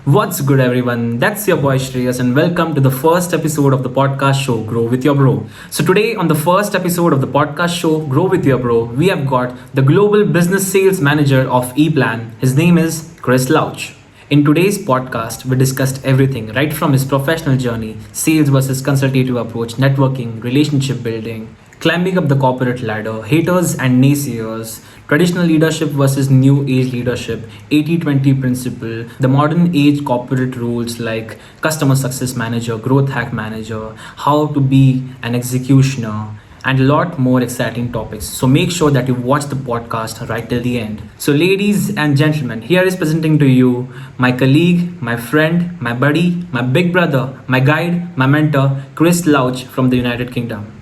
What's good, everyone? That's your boy Shreyas, and welcome to the first episode of the podcast show Grow with Your Bro. So, today, on the first episode of the podcast show Grow with Your Bro, we have got the Global Business Sales Manager of ePlan. His name is Chris Louch. In today's podcast, we discussed everything right from his professional journey, sales versus consultative approach, networking, relationship building, climbing up the corporate ladder, haters and naysayers, traditional leadership versus new age leadership, 80-20 principle, the modern age corporate rules like customer success manager, growth hack manager, how to be an executioner, and a lot more exciting topics. So make sure that you watch the podcast right till the end. So ladies and gentlemen, here is presenting to you my colleague, my friend, my buddy, my big brother, my guide, my mentor, Chris Louch from the United Kingdom.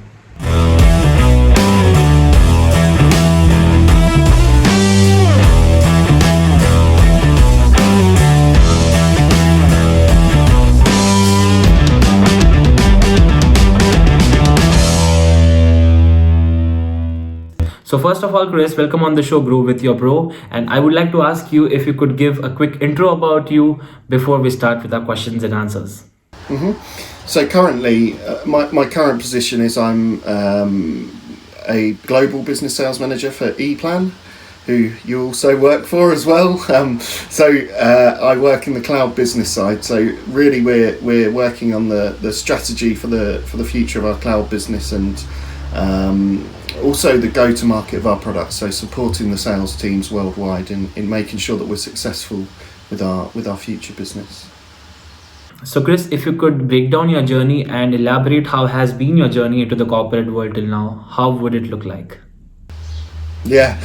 So first of all, Chris, welcome on the show Grow with Your Bro. And I would like to ask you if you could give a quick intro about you before we start with our questions and answers. So currently, my current position is I'm a global business sales manager for ePlan, who you also work for as well. I work in the cloud business side. So really, we're working on the strategy for the future of our cloud business and also the go-to-market of our products. So supporting the sales teams worldwide in making sure that we're successful with our future business. So Chris, if you could break down your journey and elaborate how has been your journey into the corporate world till now, how would it look like? Yeah,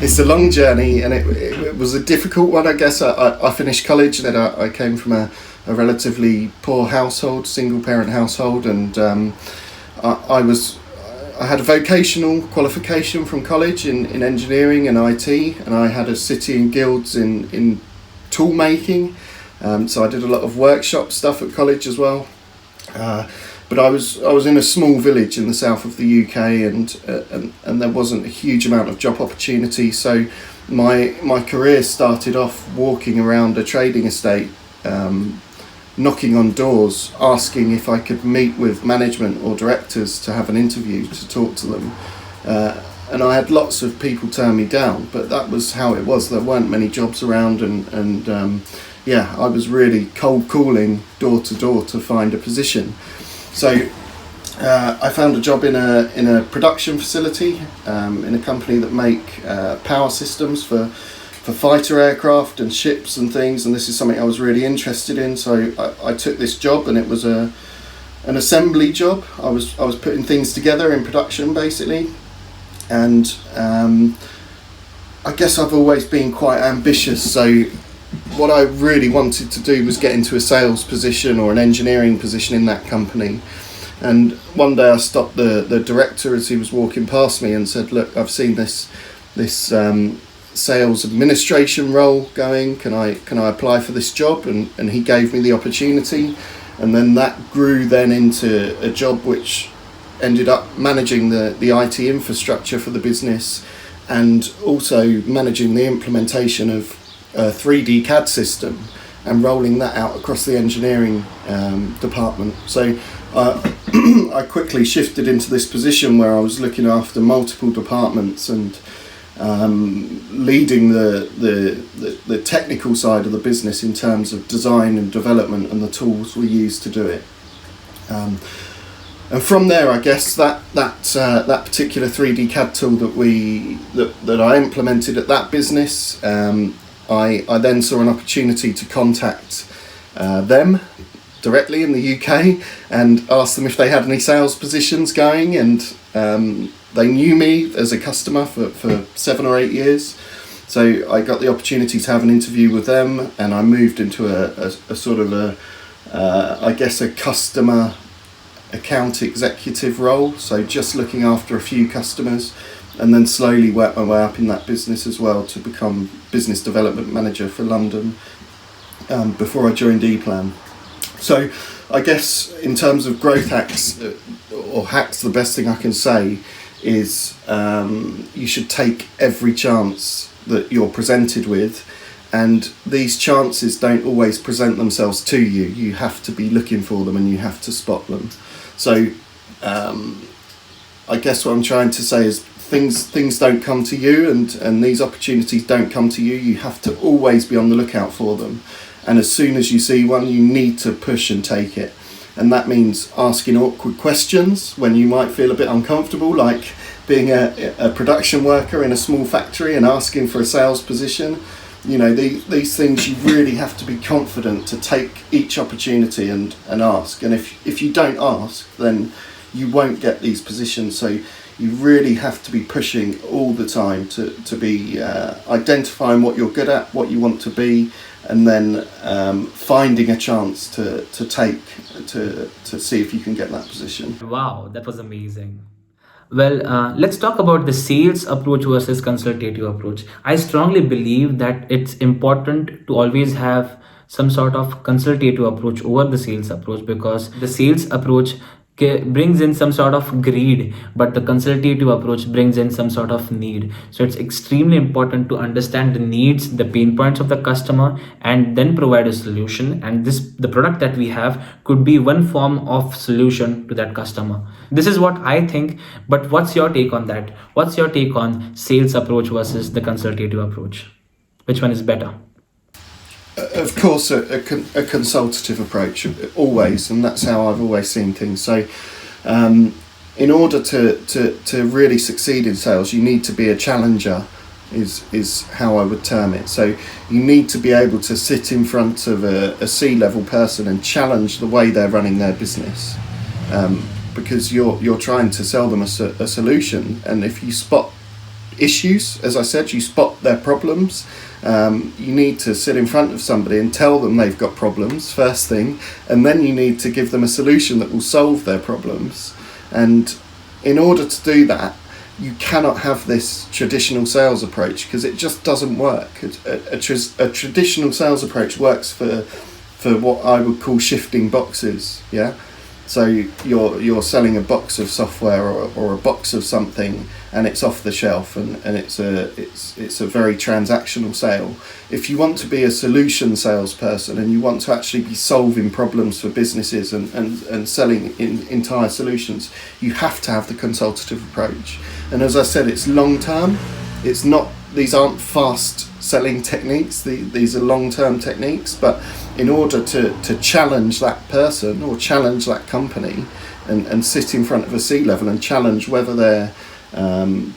it's a long journey and it was a difficult one, I guess. I finished college and then I came from a relatively poor household, single parent household, and I had a vocational qualification from college in engineering and IT, and I had a city and guilds in tool making. So I did a lot of workshop stuff at college as well. But I was in a small village in the south of the UK, and there wasn't a huge amount of job opportunity. So my career started off walking around a trading estate, knocking on doors, asking if I could meet with management or directors to have an interview to talk to them. And I had lots of people turn me down, but that was how it was. There weren't many jobs around, and I was really cold calling door to door to find a position. So I found a job in a production facility in a company that make power systems for fighter aircraft and ships and things, and this is something I was really interested in. So I took this job, and it was an assembly job. I was putting things together in production basically, and I guess I've always been quite ambitious. So what I really wanted to do was get into a sales position or an engineering position in that company. And one day I stopped the director as he was walking past me and said, "Look, I've seen this sales administration role going. Can I apply for this job?" And he gave me the opportunity, and then that grew then into a job which ended up managing the IT infrastructure for the business, and also managing the implementation of a 3D CAD system and rolling that out across the engineering department. So I quickly shifted into this position where I was looking after multiple departments and leading the technical side of the business in terms of design and development and the tools we use to do it. And from there, I guess that particular 3D CAD tool that I implemented at that business, I then saw an opportunity to contact them directly in the UK and ask them if they had any sales positions going, and they knew me as a customer for 7 or 8 years. So I got the opportunity to have an interview with them, and I moved into a sort of a customer account executive role. So just looking after a few customers, and then slowly worked my way up in that business as well to become business development manager for London before I joined ePlan. So I guess in terms of growth hacks, or hacks, the best thing I can say is you should take every chance that you're presented with and these chances don't always present themselves to you. You have to be looking for them and you have to spot them. So I guess what I'm trying to say is things don't come to you, and these opportunities don't come to you. You have to always be on the lookout for them, and as soon as you see one, you need to push and take it. And that means asking awkward questions when you might feel a bit uncomfortable, like being a production worker in a small factory and asking for a sales position. You know, these things, you really have to be confident to take each opportunity and ask. And if you don't ask, then you won't get these positions. So you really have to be pushing all the time to be identifying what you're good at, what you want to be, and then finding a chance to see if you can get that position. Wow, that was amazing. Well, let's talk about the sales approach versus consultative approach. I strongly believe that it's important to always have some sort of consultative approach over the sales approach, because the sales approach brings in some sort of greed, but the consultative approach brings in some sort of need. So it's extremely important to understand the needs, the pain points of the customer, and then provide a solution. And the product that we have could be one form of solution to that customer. This is what I think, but what's your take on that? What's your take on sales approach versus the consultative approach? Which one is better? Of course, a consultative approach, always, and that's how I've always seen things. So in order to really succeed in sales, you need to be a challenger, is how I would term it. So you need to be able to sit in front of a C-level person and challenge the way they're running their business, because you're trying to sell them a solution. And if you spot issues, as I said, you spot their problems, you need to sit in front of somebody and tell them they've got problems first thing, and then you need to give them a solution that will solve their problems. And in order to do that, you cannot have this traditional sales approach, because it just doesn't work. A traditional sales approach works for what I would call shifting boxes. Yeah. So you're selling a box of software or a box of something, and it's off the shelf, and it's a very transactional sale. If you want to be a solution salesperson and you want to actually be solving problems for businesses and selling entire solutions, you have to have the consultative approach. And as I said, it's long term. These aren't fast selling techniques. These are long-term techniques, but in order to challenge that person or challenge that company and sit in front of a C-level and challenge whether their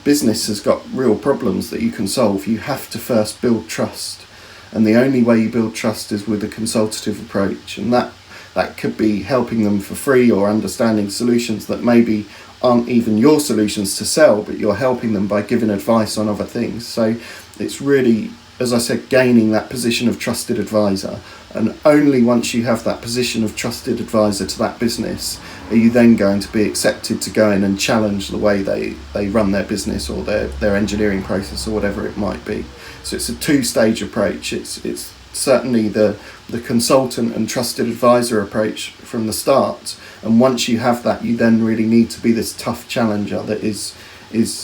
business has got real problems that you can solve, you have to first build trust. And the only way you build trust is with a consultative approach. And that could be helping them for free, or understanding solutions that maybe aren't even your solutions to sell, but you're helping them by giving advice on other things. So it's really, as I said, gaining that position of trusted advisor. And only once you have that position of trusted advisor to that business are you then going to be accepted to go in and challenge the way they run their business, or their engineering process, or whatever it might be. So it's a two-stage approach. It's certainly the consultant and trusted advisor approach from the start. And once you have that, you then really need to be this tough challenger that is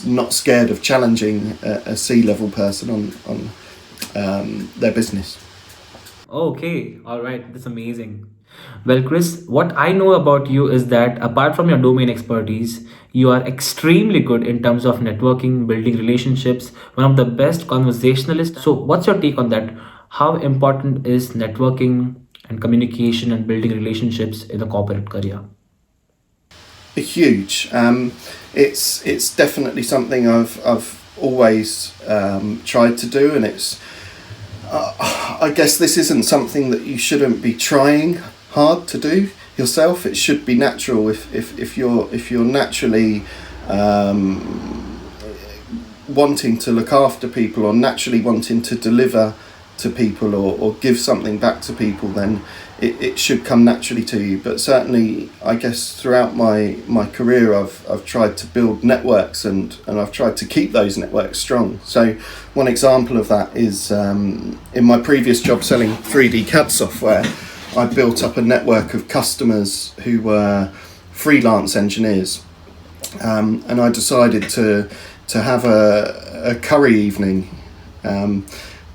not scared of challenging a C-level person on their business. Okay, all right, that's amazing. Well, Chris, what I know about you is that apart from your domain expertise, you are extremely good in terms of networking, building relationships, one of the best conversationalists. So, what's your take on that? How important is networking and communication and building relationships in a corporate career? Huge. It's definitely something I've always tried to do, and it's I guess this isn't something that you shouldn't be trying hard to do yourself. It should be natural. If you're naturally wanting to look after people, or naturally wanting to deliver to people, or give something back to people, then it should come naturally to you. But certainly, I guess throughout my career, I've tried to build networks, and I've tried to keep those networks strong. So one example of that is in my previous job selling 3D CAD software, I built up a network of customers who were freelance engineers, and I decided to have a curry evening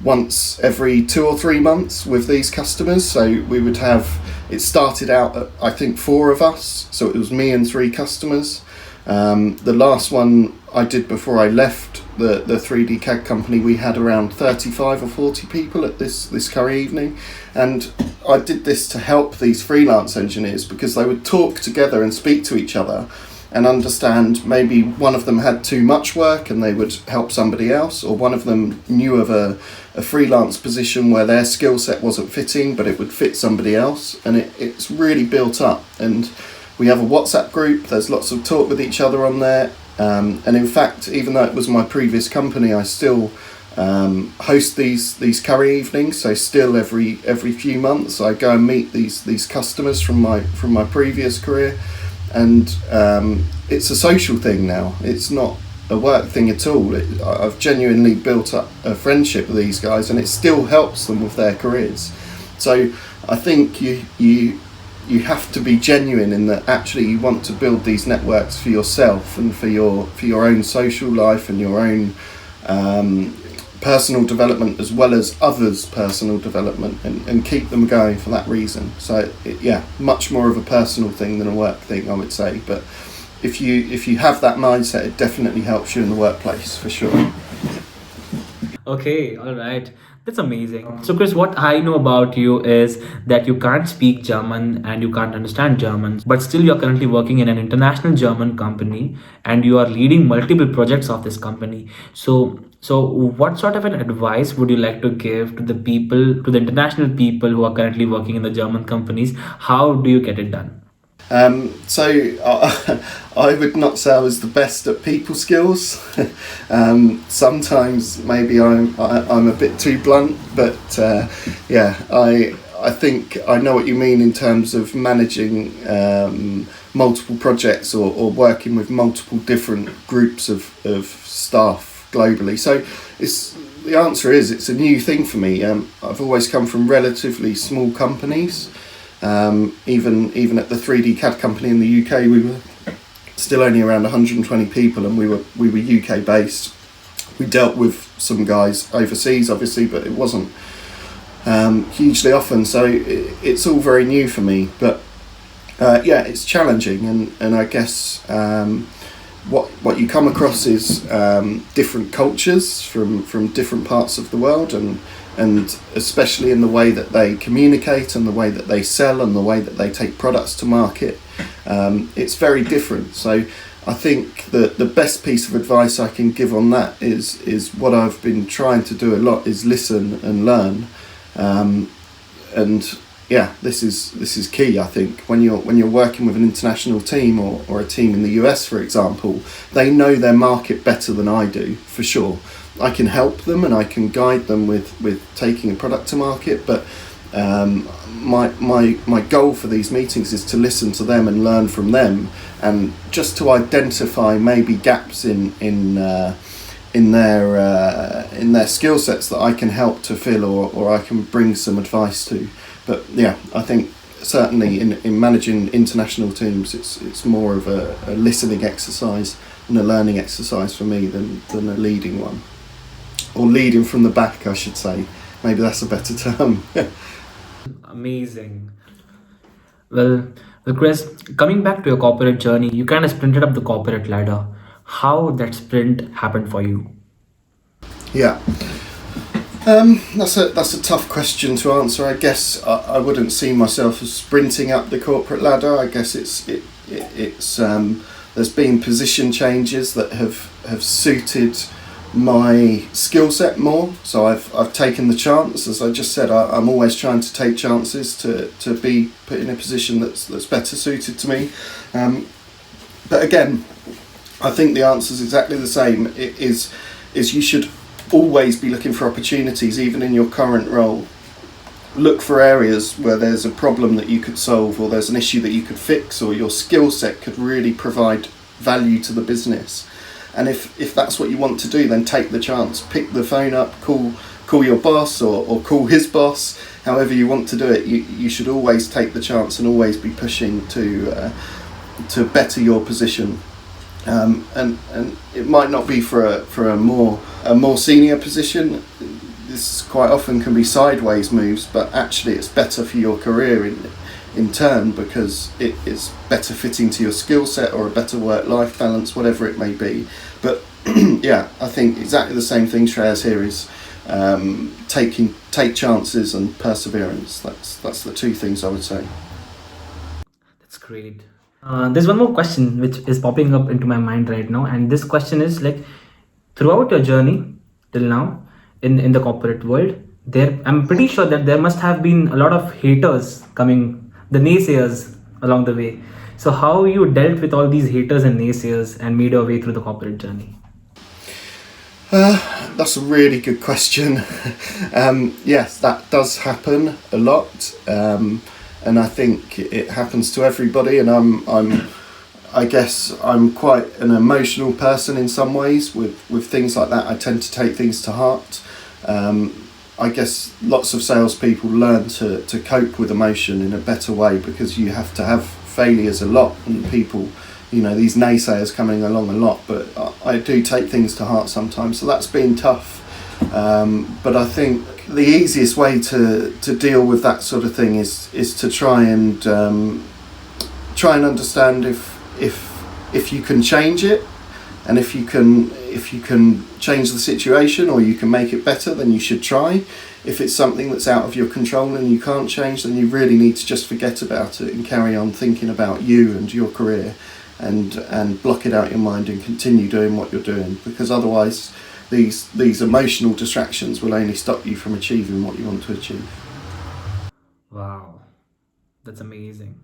once every 2 or 3 months with these customers. So we would have, it started out at, I think, 4 of us, so it was me and 3 customers. The last one I did before I left the 3D CAD company, we had around 35 or 40 people at this curry evening, and I did this to help these freelance engineers because they would talk together and speak to each other and understand, maybe one of them had too much work and they would help somebody else, or one of them knew of a freelance position where their skill set wasn't fitting but it would fit somebody else, and it's really built up. And we have a WhatsApp group, there's lots of talk with each other on there, and in fact, even though it was my previous company, I still host these curry evenings. So still every few months I go and meet these customers from my previous career, and it's a social thing now, it's not a work thing at all. I've genuinely built up a friendship with these guys, and it still helps them with their careers. So I think you have to be genuine in that actually you want to build these networks for yourself and for your own social life and your own personal development as well as others' personal development, and keep them going for that reason. So much more of a personal thing than a work thing, I would say. But if you have that mindset, it definitely helps you in the workplace for sure. Okay, all right. That's amazing. So, Chris, what I know about you is that you can't speak German and you can't understand German, but still you're currently working in an international German company and you are leading multiple projects of this company. So what sort of an advice would you like to give to the people, to the international people who are currently working in the German companies? How do you get it done? I would not say I was the best at people skills. Sometimes maybe I'm a bit too blunt, but I think I know what you mean in terms of managing multiple projects or working with multiple different groups of staff globally. So the answer is it's a new thing for me. I've always come from relatively small companies. Even at the 3D CAD company in the UK, we were still only around 120 people, and we were UK based. We dealt with some guys overseas, obviously, but it wasn't hugely often. So it's all very new for me. But it's challenging, and I guess what you come across is different cultures from different parts of the world, and especially in the way that they communicate and the way that they sell and the way that they take products to market. It's very different. So I think that the best piece of advice I can give on that is what I've been trying to do a lot, is listen and learn. This is key. I think when you're working with an international team or a team in the US, for example, they know their market better than I do, for sure. I can help them and I can guide them with taking a product to market, but my goal for these meetings is to listen to them and learn from them, and just to identify maybe gaps in their skill sets that I can help to fill or I can bring some advice to. But I think certainly in managing international teams, it's more of a listening exercise and a learning exercise for me than a leading one. Or leading from the back, I should say. Maybe that's a better term. Amazing. Well, Chris, coming back to your corporate journey, you kind of sprinted up the corporate ladder. How that sprint happened for you? Yeah. That's a tough question to answer. I guess I wouldn't see myself as sprinting up the corporate ladder. I guess it's there's been position changes that have suited my skill set more. So I've taken the chance. As I just said, I'm always trying to take chances to be put in a position that's better suited to me. But again, I think the answer is exactly the same. It is you should always be looking for opportunities, even in your current role. Look for areas where there's a problem that you could solve, or there's an issue that you could fix, or your skill set could really provide value to the business. And if that's what you want to do, then take the chance. Pick the phone up, call your boss or call his boss. However you want to do it, you should always take the chance and always be pushing to better your position. And it might not be for a more senior position. this quite often can be sideways moves, but actually it's better for your career in turn, because it is better fitting to your skill set or a better work-life balance, whatever it may be. But yeah, I think exactly the same thing Shreyas here is take chances and perseverance. That's the two things I would say. That's great. There's one more question which is popping up into my mind right now, and this question is like, throughout your journey till now in the corporate world, I'm pretty sure that there must have been a lot of haters coming, the naysayers along the way. So how you dealt with all these haters and naysayers and made your way through the corporate journey? That's a really good question. Yes, that does happen a lot, and I think it happens to everybody. And I guess I'm quite an emotional person in some ways with things like that. I tend to take things to heart. I guess lots of salespeople learn to cope with emotion in a better way, because you have to have failures a lot, and people, these naysayers coming along a lot, but I do take things to heart sometimes, so that's been tough. But I think the easiest way to deal with that sort of thing is to try and understand if you can change it, and if you can change the situation or you can make it better, then you should try. If it's something that's out of your control and you can't change, then you really need to just forget about it and carry on thinking about you and your career, and block it out your mind and continue doing what you're doing, because otherwise these emotional distractions will only stop you from achieving what you want to achieve. Wow, that's amazing.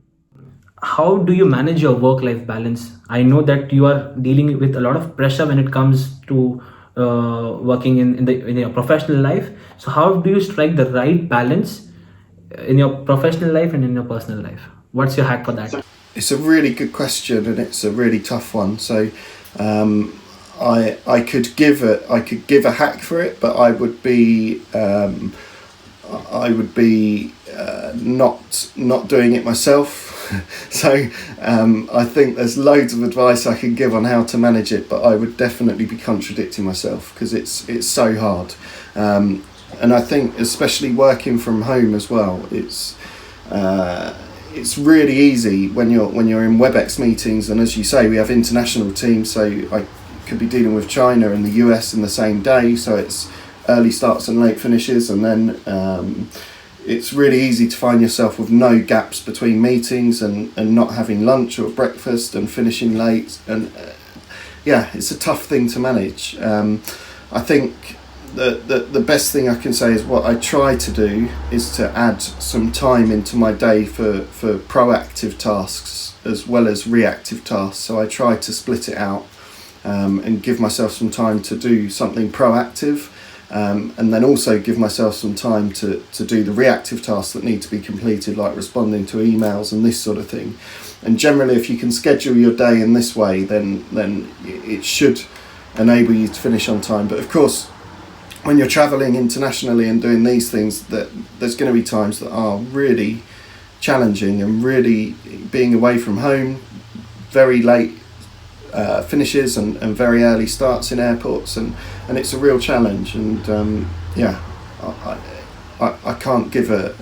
How do you manage your work-life balance? I know that you are dealing with a lot of pressure when it comes to working in your professional life. So how do you strike the right balance in your professional life and in your personal life? What's your hack for that? It's a really good question, and it's a really tough one. So I could give a hack for it, but I would be not doing it myself. So I think there's loads of advice I could give on how to manage it, but I would definitely be contradicting myself, because it's so hard. And I think especially working from home as well, it's really easy when you're in WebEx meetings, and as you say, we have international teams, so I could be dealing with China and the US in the same day, so it's early starts and late finishes, and then it's really easy to find yourself with no gaps between meetings, and not having lunch or breakfast, and finishing late, and yeah, it's a tough thing to manage. I think the best thing I can say is what I try to do is to add some time into my day for proactive tasks as well as reactive tasks. So I try to split it out, and give myself some time to do something proactive, and then also give myself some time to do the reactive tasks that need to be completed, like responding to emails and this sort of thing. And generally, if you can schedule your day in this way, then it should enable you to finish on time. But of course, when you're traveling internationally and doing these things, that there's going to be times that are really challenging, and really being away from home, very late finishes and very early starts in airports, and it's a real challenge. And yeah, I can't give a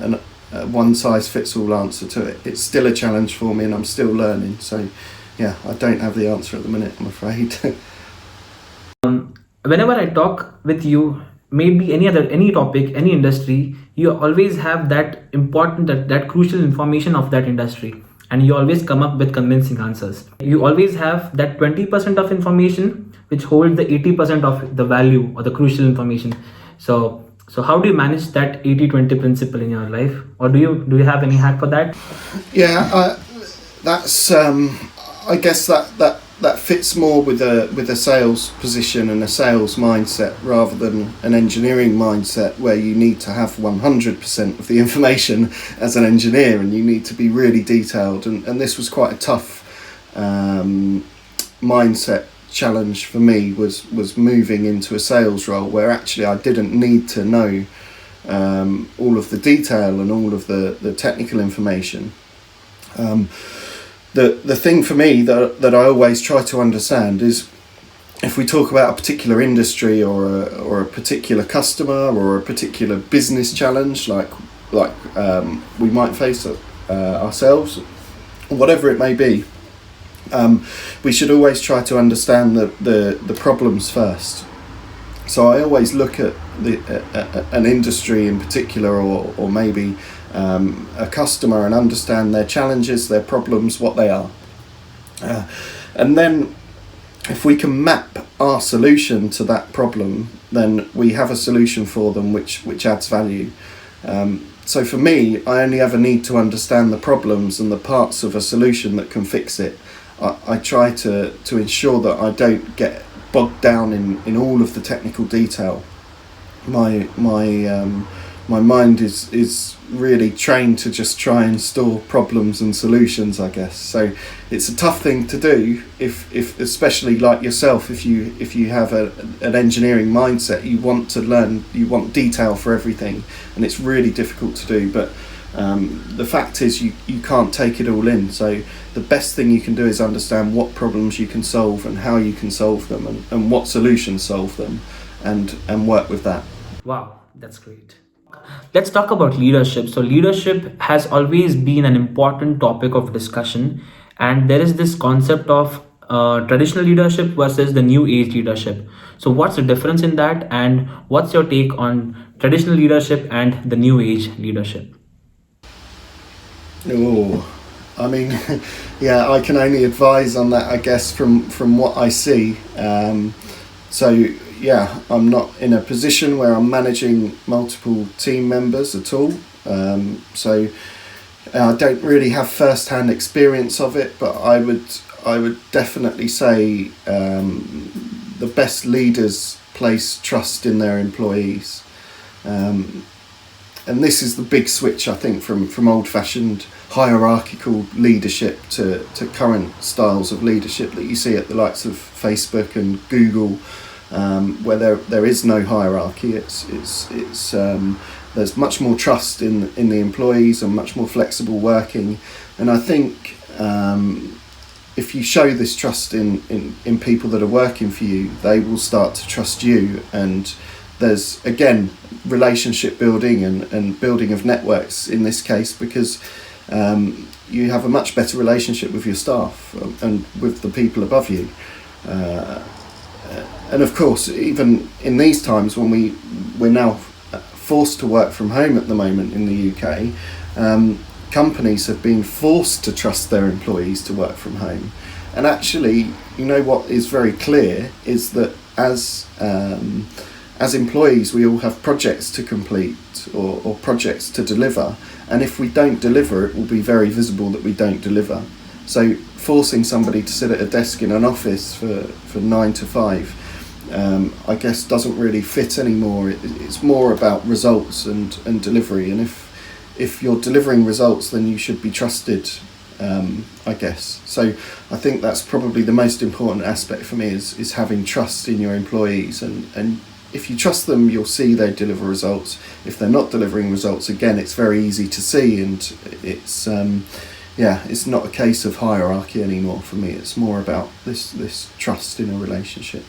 one size fits all answer to it. It's still a challenge for me, and I'm still learning. So yeah, I don't have the answer at the minute, I'm afraid. Whenever I talk with you, maybe any topic, any industry, you always have that important, that crucial information of that industry, and you always come up with convincing answers. You always have that 20% of information which holds the 80% of the value or the crucial information. So how do you manage that 80-20 principle in your life, or do you have any hack for that? Yeah, that's I guess that fits more with a sales position and a sales mindset, rather than an engineering mindset where you need to have 100% of the information as an engineer, and you need to be really detailed. And this was quite a tough mindset challenge for me, was moving into a sales role where actually I didn't need to know all of the detail and all of the technical information. The thing for me that I always try to understand is if we talk about a particular industry or a particular customer or a particular business challenge, like we might face ourselves, whatever it may be, we should always try to understand the problems first. So I always look at an industry in particular, or maybe a customer, and understand their challenges, their problems, what they are, and then if we can map our solution to that problem, then we have a solution for them which adds value. So for me, I only ever need to understand the problems and the parts of a solution that can fix it. I try to ensure that I don't get bogged down in all of the technical detail. My mind is really trained to just try and store problems and solutions, I guess. So it's a tough thing to do if especially like yourself, if you have an engineering mindset, you want to learn, you want detail for everything, and it's really difficult to do. But the fact is you can't take it all in. So the best thing you can do is understand what problems you can solve and how you can solve them, and what solutions solve them, and work with that. Wow, that's great. Let's talk about leadership. So, leadership has always been an important topic of discussion, and there is this concept of traditional leadership versus the new age leadership. So, what's the difference in that, and what's your take on traditional leadership and the new age leadership? Oh, I mean, yeah, I can only advise on that, I guess, from what I see. So yeah, I'm not in a position where I'm managing multiple team members at all. So I don't really have first-hand experience of it, but I would definitely say the best leaders place trust in their employees. And this is the big switch, I think, from old-fashioned hierarchical leadership to current styles of leadership that you see at the likes of Facebook and Google, where there is no hierarchy. It's there's much more trust in the employees and much more flexible working. And I think if you show this trust in people that are working for you, they will start to trust you. And there's, again, relationship building and building of networks in this case, because you have a much better relationship with your staff and with the people above you. And of course, even in these times when we're now forced to work from home at the moment in the UK, companies have been forced to trust their employees to work from home. And actually, you know, what is very clear is that as employees, we all have projects to complete or projects to deliver, and if we don't deliver, it will be very visible that we don't deliver. So forcing somebody to sit at a desk in an office for 9 to 5, I guess doesn't really fit anymore. It's more about results and delivery, and if you're delivering results, then you should be trusted, I guess. So I think that's probably the most important aspect for me, is having trust in your employees, and if you trust them, you'll see they deliver results. If they're not delivering results, again, it's very easy to see, and it's it's not a case of hierarchy anymore for me. It's more about this trust in a relationship.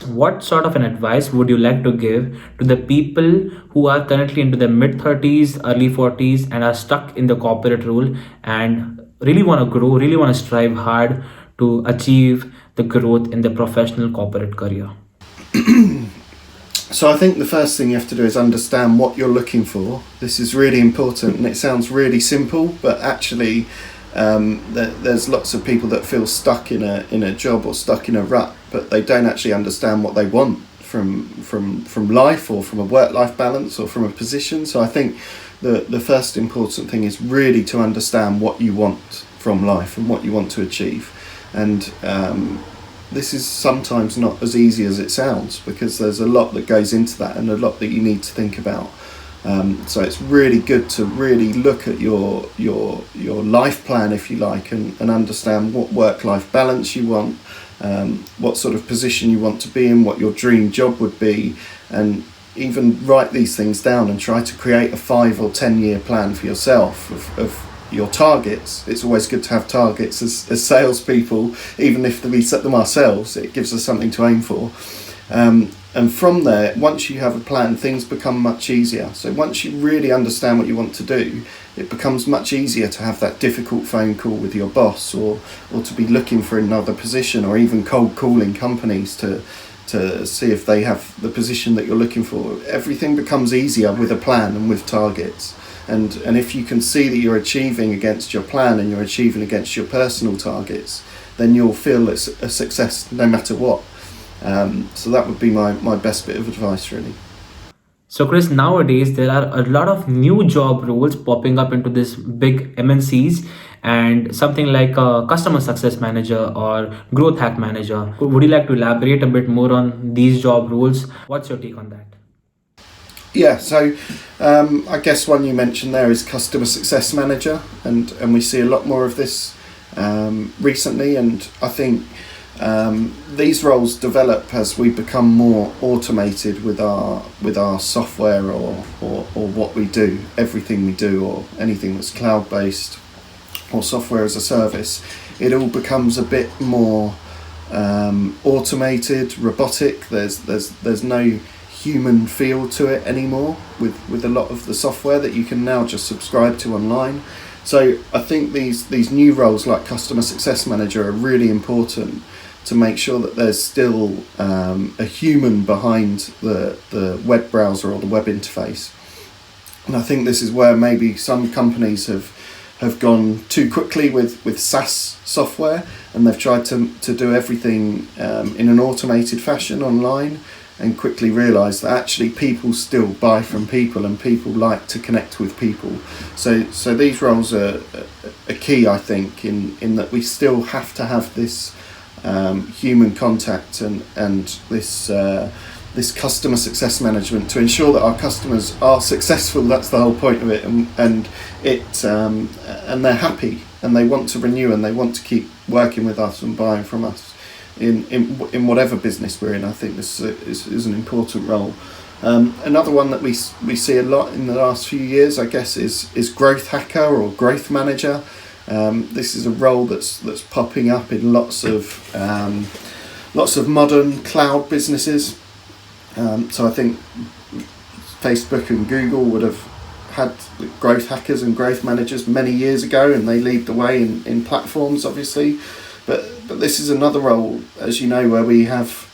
What sort of an advice would you like to give to the people who are currently into their mid-30s, early 40s, and are stuck in the corporate role and really want to grow, really want to strive hard to achieve the growth in the professional corporate career? So I think the first thing you have to do is understand what you're looking for. This is really important, and it sounds really simple, but actually there's lots of people that feel stuck in a job or stuck in a rut, but they don't actually understand what they want from life, or from a work-life balance, or from a position. So I think the first important thing is really to understand what you want from life and what you want to achieve. And this is sometimes not as easy as it sounds, because there's a lot that goes into that and a lot that you need to think about. So it's really good to really look at your life plan, if you like, and understand what work-life balance you want, what sort of position you want to be in, what your dream job would be, and even write these things down and try to create a 5 or 10 year plan for yourself of your targets. It's always good to have targets as salespeople, even if we set them ourselves. It gives us something to aim for. And from there, once you have a plan, things become much easier. So once you really understand what you want to do, it becomes much easier to have that difficult phone call with your boss, or to be looking for another position, or even cold calling companies to see if they have the position that you're looking for. Everything becomes easier with a plan and with targets. And if you can see that you're achieving against your plan and you're achieving against your personal targets, then you'll feel it's a success no matter what. So that would be my best bit of advice, really. So Chris, nowadays there are a lot of new job roles popping up into this big MNCs, and something like a customer success manager or growth hack manager. Would you like to elaborate a bit more on these job roles? What's your take on that? Yeah, so I guess one you mentioned there is customer success manager, and we see a lot more of this recently, and I think these roles develop as we become more automated with our software or what we do, everything we do, or anything that's cloud based or software as a service. It all becomes a bit more automated, robotic. There's no human feel to it anymore with a lot of the software that you can now just subscribe to online. So I think these new roles like customer success manager are really important to make sure that there's still a human behind the web browser or the web interface. And I think this is where maybe some companies have gone too quickly with SaaS software, and they've tried to do everything in an automated fashion online, and quickly realised that actually people still buy from people, and people like to connect with people. So these roles are key, I think, in that we still have to have this human contact and this customer success management to ensure that our customers are successful. That's the whole point of it, and they're happy, and they want to renew, and they want to keep working with us and buying from us in whatever business we're in. I think this is an important role. Another one that we see a lot in the last few years, I guess, is growth hacker or growth manager. This is a role that's popping up in lots of modern cloud businesses. So I think Facebook and Google would have had growth hackers and growth managers many years ago, and they lead the way in platforms, obviously. But this is another role, as you know, where we have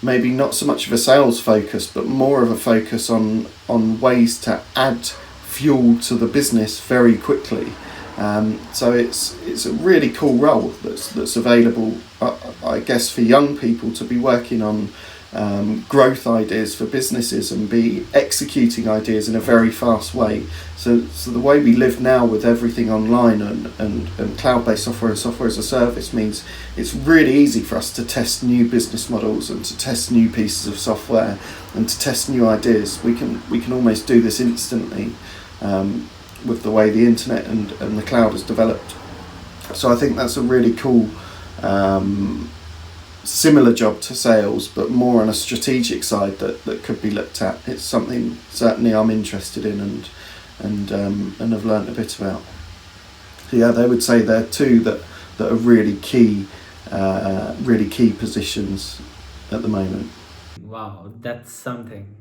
maybe not so much of a sales focus, but more of a focus on ways to add fuel to the business very quickly. So it's a really cool role that's available, I guess, for young people to be working on growth ideas for businesses and be executing ideas in a very fast way. So the way we live now with everything online and cloud-based software and software as a service means it's really easy for us to test new business models and to test new pieces of software and to test new ideas. We can almost do this instantly with the way the internet and the cloud has developed. So I think that's a really cool similar job to sales, but more on a strategic side that could be looked at. It's something certainly I'm interested in and have learnt a bit about. So yeah, they would say they're two that are really key positions at the moment. Wow, that's something.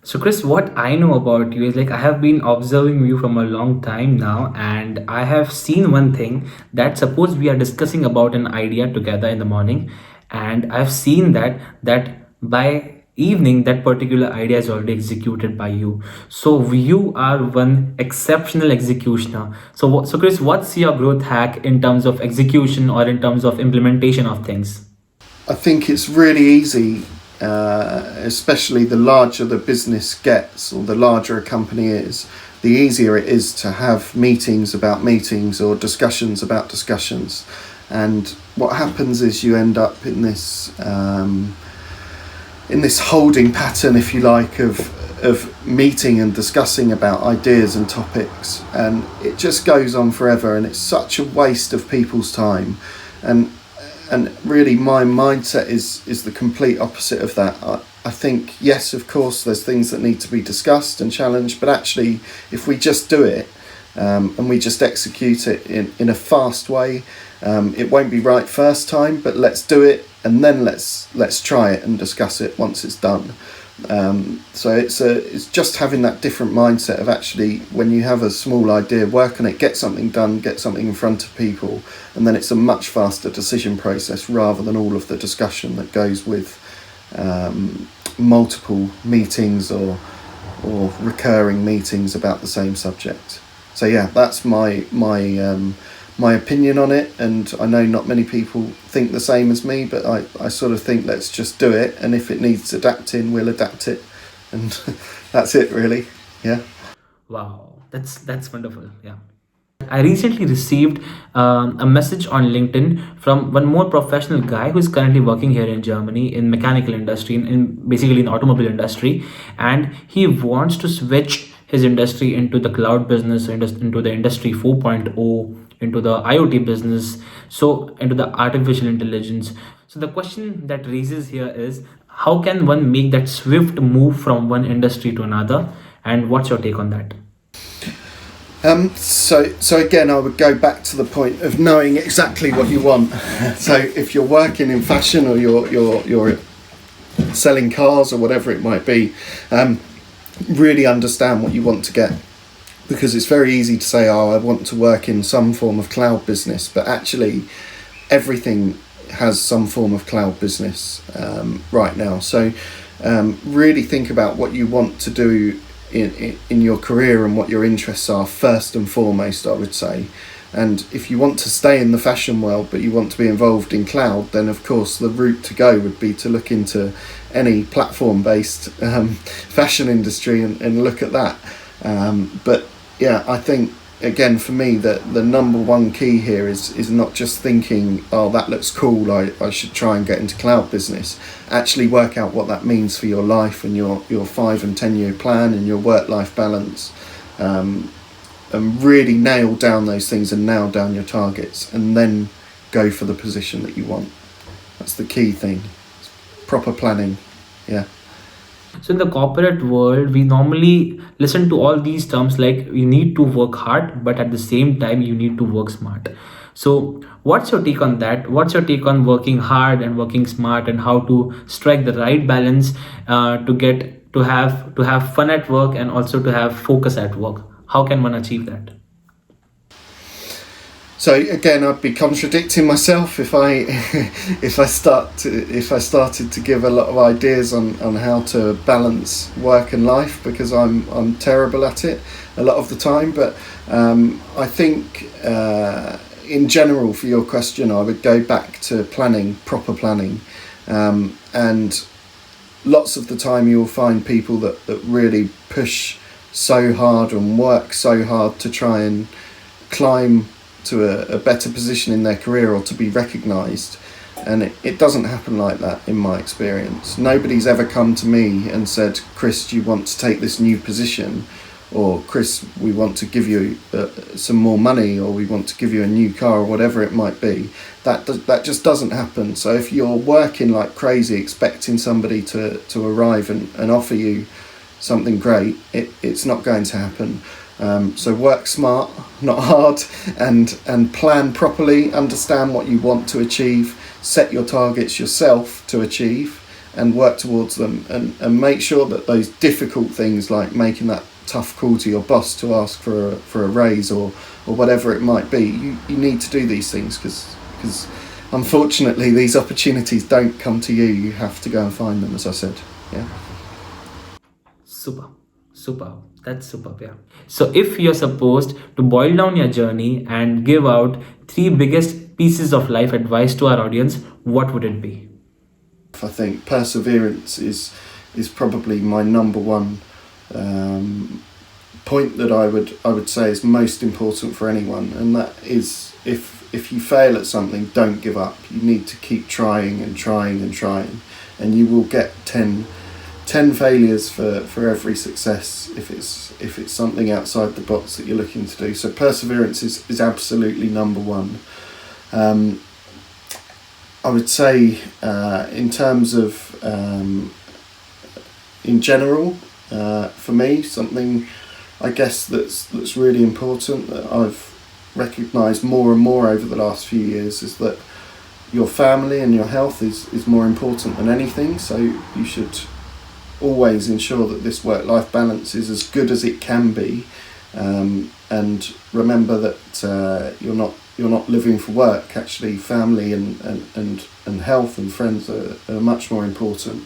So Chris, what I know about you is, like, I have been observing you from a long time now, and I have seen one thing, that suppose we are discussing about an idea together in the morning, and I've seen that by evening that particular idea is already executed by you. So you are one exceptional executioner. So Chris, what's your growth hack in terms of execution or in terms of implementation of things? I think it's really easy, especially the larger the business gets or the larger a company is, the easier it is to have meetings about meetings or discussions about discussions. And what happens is you end up in this holding pattern, if you like, of meeting and discussing about ideas and topics, and it just goes on forever, and it's such a waste of people's time. And really my mindset is the complete opposite of that. I think, yes, of course, there's things that need to be discussed and challenged, but actually if we just do it, and we just execute it in a fast way. It won't be right first time, but let's do it, and then let's try it and discuss it once it's done. So it's just having that different mindset of actually, when you have a small idea, work on it, get something done, get something in front of people, and then it's a much faster decision process rather than all of the discussion that goes with multiple meetings or recurring meetings about the same subject. So yeah, that's my opinion on it, and I know not many people think the same as me, but I sort of think let's just do it, and if it needs adapting, we'll adapt it, and that's it really. Yeah. Wow, that's wonderful. Yeah. I recently received a message on LinkedIn from one more professional guy who is currently working here in Germany in mechanical industry, in basically in automobile industry, and he wants to switch his industry into the cloud business, into the industry 4.0, into the IoT business, so into the artificial intelligence. So the question that raises here is, how can one make that swift move from one industry to another, and what's your take on that? So again, I would go back to the point of knowing exactly what you want. So if you're working in fashion, or you're selling cars, or whatever it might be, really understand what you want to get, because it's very easy to say, oh, I want to work in some form of cloud business, but actually everything has some form of cloud business right now. So really think about what you want to do in your career and what your interests are first and foremost, I would say. And if you want to stay in the fashion world but you want to be involved in cloud, then of course the route to go would be to look into any platform based fashion industry and look at that. But yeah, I think again, for me, that the number one key here is not just thinking, oh, that looks cool, I should try and get into cloud business. Actually work out what that means for your life and your 5 and 10 year plan and your work-life balance, and really nail down those things and nail down your targets, and then go for the position that you want. That's the key thing. Proper planning. Yeah. So in the corporate world, we normally listen to all these terms like you need to work hard, but at the same time you need to work smart. So what's your take on that? What's your take on working hard and working smart, and how to strike the right balance to have fun at work and also to have focus at work? How can one achieve that? So again, I'd be contradicting myself if I started to give a lot of ideas on how to balance work and life, because I'm terrible at it a lot of the time. But I think in general, for your question, I would go back to planning, proper planning, and lots of the time you'll find people that really push so hard and work so hard to try and climb to a better position in their career or to be recognised, and it doesn't happen like that in my experience. Nobody's ever come to me and said, Chris, do you want to take this new position, or Chris, we want to give you some more money, or we want to give you a new car, or whatever it might be. That just doesn't happen. So if you're working like crazy expecting somebody to arrive and offer you something great, it's not going to happen. So work smart, not hard, and plan properly, understand what you want to achieve, set your targets yourself to achieve and work towards them, and make sure that those difficult things like making that tough call to your boss to ask for a raise or whatever it might be, you need to do these things, because unfortunately these opportunities don't come to you. You have to go and find them, as I said. Yeah. Super. That's superb, yeah. So if you're supposed to boil down your journey and give out 3 biggest pieces of life advice to our audience, what would it be? I think perseverance is probably my number one point that I would say is most important for anyone, and that is, if you fail at something, don't give up. You need to keep trying and trying and trying, and you will get 10 failures for every success if it's something outside the box that you're looking to do. So perseverance is absolutely number one. I would say in terms of in general, for me, something I guess that's really important, that I've recognised more and more over the last few years, is that your family and your health is more important than anything. So you should always ensure that this work-life balance is as good as it can be, and remember that you're not living for work. Actually, family and health and friends are much more important.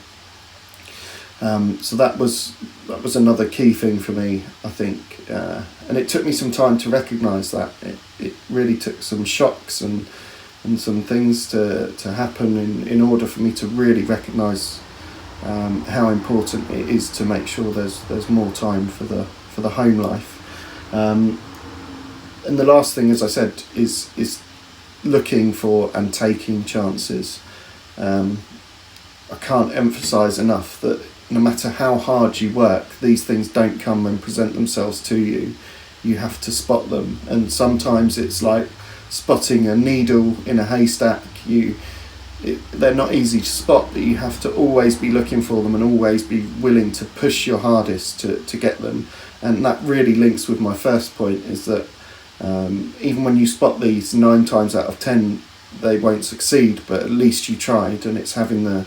So that was another key thing for me, I think, and it took me some time to recognise that. It really took some shocks and some things to happen in order for me to really recognise how important it is to make sure there's more time for the home life. And the last thing, as I said, is looking for and taking chances. I can't emphasise enough that no matter how hard you work, these things don't come and present themselves to you. You have to spot them, and sometimes it's like spotting a needle in a haystack. They're not easy to spot, but you have to always be looking for them and always be willing to push your hardest to get them. And that really links with my first point, is that even when you spot these, 9 times out of 10 they won't succeed, but at least you tried, and it's having the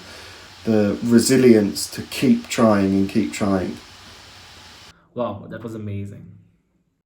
resilience to keep trying and keep trying. Wow, that was amazing.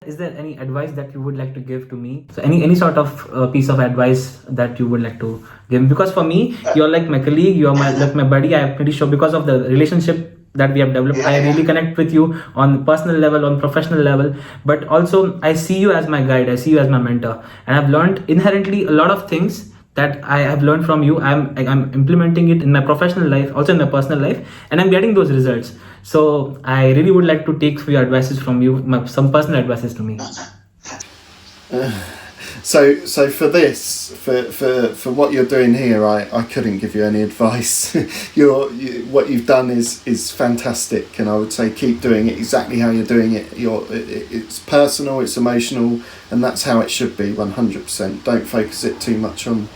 Is there any advice that you would like to give to me? So any sort of piece of advice that you would like to give me? Because for me, you're like my colleague, you're my buddy. I'm pretty sure because of the relationship that we have developed, I really connect with you on personal level, on professional level, but also I see you as my guide, I see you as my mentor, and I've learned inherently a lot of things that I have learned from you. I'm implementing it in my professional life, also in my personal life, and I'm getting those results. So I really would like to take few advices from you, some personal advices to me. So for this, for what you're doing here, I couldn't give you any advice. What you've done is fantastic, and I would say keep doing it exactly how you're doing it. It's personal, it's emotional, and that's how it should be, 100%. Don't focus it too much on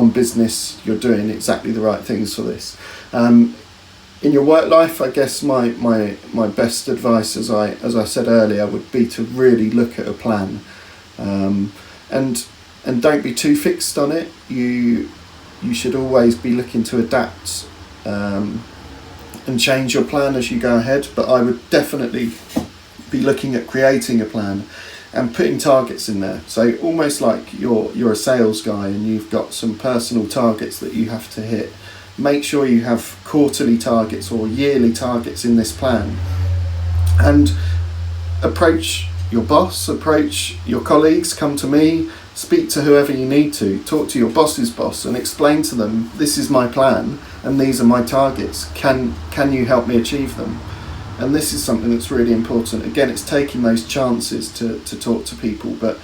business. You're doing exactly the right things for this. In your work life, I guess my best advice, as I said earlier, would be to really look at a plan. And don't be too fixed on it. You should always be looking to adapt and change your plan as you go ahead. But I would definitely be looking at creating a plan and putting targets in there. So almost like you're a sales guy and you've got some personal targets that you have to hit. Make sure you have quarterly targets or yearly targets in this plan, and approach your boss, approach your colleagues, come to me, speak to whoever you need to, talk to your boss's boss and explain to them, this is my plan and these are my targets. Can you help me achieve them? And this is something that's really important. Again, it's taking those chances to talk to people. But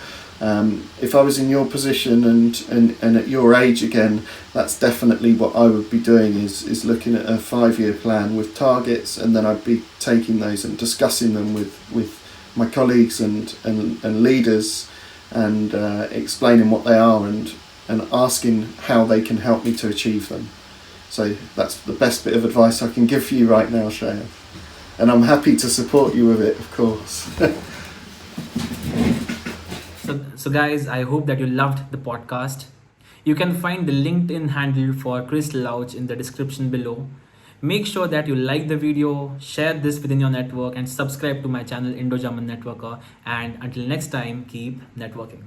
if I was in your position and at your age again, that's definitely what I would be doing, is looking at a 5-year plan with targets, and then I'd be taking those and discussing them with my colleagues and leaders, and explaining what they are and asking how they can help me to achieve them. So that's the best bit of advice I can give you right now, Shreya. And I'm happy to support you with it, of course. So guys, I hope that you loved the podcast. You can find the LinkedIn handle for Chris Louch in the description below. Make sure that you like the video, share this within your network, and subscribe to my channel Indo-German Networker. And until next time, keep networking.